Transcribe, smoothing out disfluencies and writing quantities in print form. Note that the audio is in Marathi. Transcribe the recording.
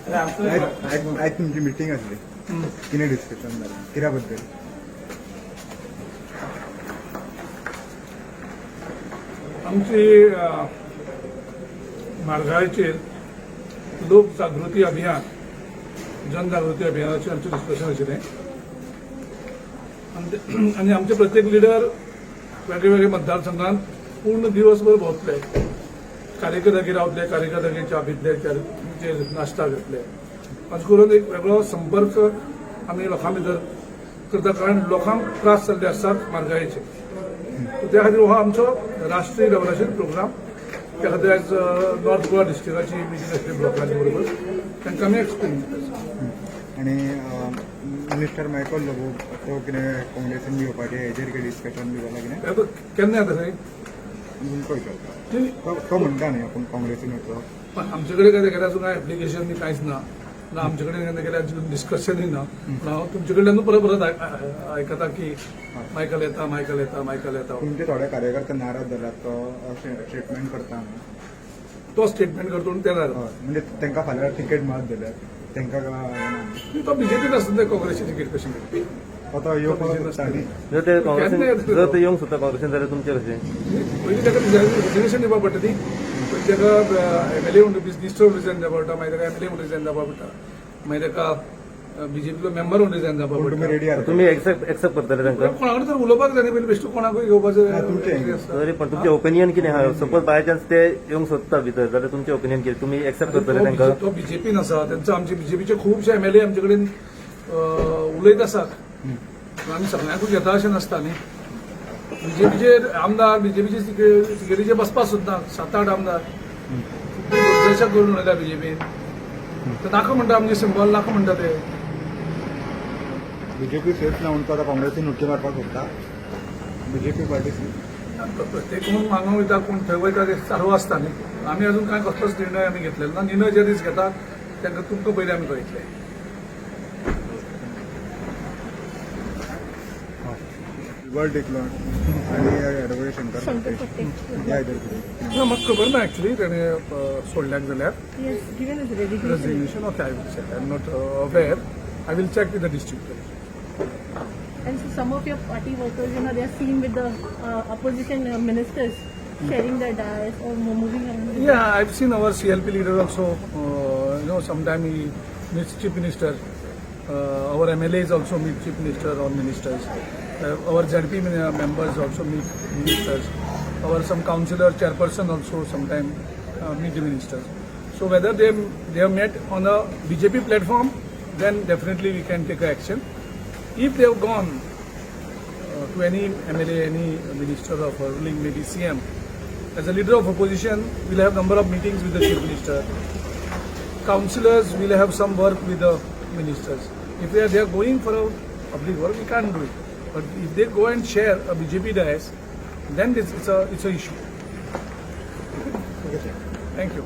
आज तुमची मिटिंग असली किती डिस्कशन झालं किऱ्याबद्दल आमची मारगाळेचेर लोक जागृती अभियान जनजागृती अभियानाचेर आमचें डिस्कशन आशिल्लें आनी आमचे प्रत्येक लिडर वेगळे वेगळे मतदारसंघात पूर्ण दिवसभर भोंवतले कार्यकर्त्यागेर रावतले कार्यकर्त्यागेर च्या पितले नाश्ता घेतले अशें करून एक वेगळो संपर्क आमी लोकां भितर करता कारण लोकांक त्रास जाल्ले आसतात मारगाळेचे त्या खातीर हो आमचो राष्ट्रीय लेवलाचेर प्रोग्राम त्या खातीर आज नॉर्थ गोवा डिस्ट्रिक्टाची मिटींग आसली ब्लॉकांच्या बरोबर तांकां आमी एक्सप्लेन केलें आणि मिनिस्टर मायकल लोबो तो कितें काँग्रेसीन येवपाचें हेजेर कितें डिस्कशन बी जालां कितें केन्ना येता थंय तो म्हणटा न्ही आपूण काँग्रेसीन येतो पण आमचे कडेन काय तेका अजून एप्लिकेशन बी कांयच ना ना आमचे कडेन केन्ना केल्यार अजून डिस्कशनूय ना हांव तुमचे कडल्यान परत परत आयकता की मायकल येता मायकल येता मायकल येता तुमचे थोडे कार्यकर्ते नाराज जाल्यात तो स्टेटमेंट करता तो स्टेटमेंट करतो ते जाता म्हणजे तांकां फाल्यां तिकेट मेळत जाल्यार तांकां तो बीजेपीन आसता ते काँग्रेसची तिकेट कशी मेळटली तो येवपाक सोदता न्ही जर ते काँग्रेसीन जर ते येवंक सोदता काँग्रेसीन जाल्यार तुमचें कशें पयलीं ताका रिजर्वेशन दिवपा पडटा ती ताका एमएलए म्हणून मिनिस्टर म्हणून रिजायन जावपा पडटा मागीर ताका एमएलए म्हणून रिजायन जावपा पडटा मागीर ताका बीजेपीचो मेंबर म्हणून रिजायन जावपा पडटा रेडी आहात तुम्ही एक्सेप्ट करतले तांकां कोणा कडेन तर उलोवपाक जाय पयलीं बेश्टो कोणाकूय घेवपाचें तरी पण तुमचें ओपिनियन कितें आहा सपोज बाय चान्स ते येवंक सोदता भितर जाल्यार तुमचें ओपिनियन कितें तुमी एक्सेप्ट करतले तांकां तो बीजेपीन आसा तेंचो आमचे बीजेपीचे खुबशे एमएलए आमचे कडेन उलयत आसात आमी सगळ्यांकूच घेता अशें नासता न्ही बीजेपीचे आमदार बीजेपीचे तिकेटीचे बसपा सुद्दां 7-8 आमदार देशाक करून उडयल्या बीजेपीन ते नाका म्हणटा आमचे सिंबल नाका म्हणटा ते बीजेपी सेफ ना म्हणटा काँग्रेसीन उडकी मारपाक सोदता बीजेपी पार्टी प्रत्येक कोण मागूंक वयता कोण थंय वयता ते चालू आसता न्ही आमी अजून कांय कसलोच निर्णय आमी घेतलेलो ना निर्णय जे दीस घेतात तांकां तुमकां पयलीं आमी कळयतले वर्ल्ड टिकलो आणि ॲडवोकेट शंकर फडते ह्या कितें म्हाका खबर ना एक्चुली ताणे सोडल्याक जाल्यार Yes, given his resignation. Resignation okay I will check I am not aware I will check with the district And so some of your party workers, they are seen with the opposition ministers sharing their dais or moving around. Yeah, I've seen our CLP leader also, sometime he meets chief minister. Our MLAs also meet chief minister or ministers. Our ZP members also meet ministers. Our some councillor chairperson also sometime meet the ministers. So whether they have met on a BJP platform, then definitely we can take action. If they have gone to any MLA, any minister of ruling, maybe CM, as a leader of opposition, we'll have number of meetings with the chief minister. Councillors will have some work with the ministers. If they are going for a public work, we can't do it. But if they go and share a BJP dais, then it's a issue. Thank you.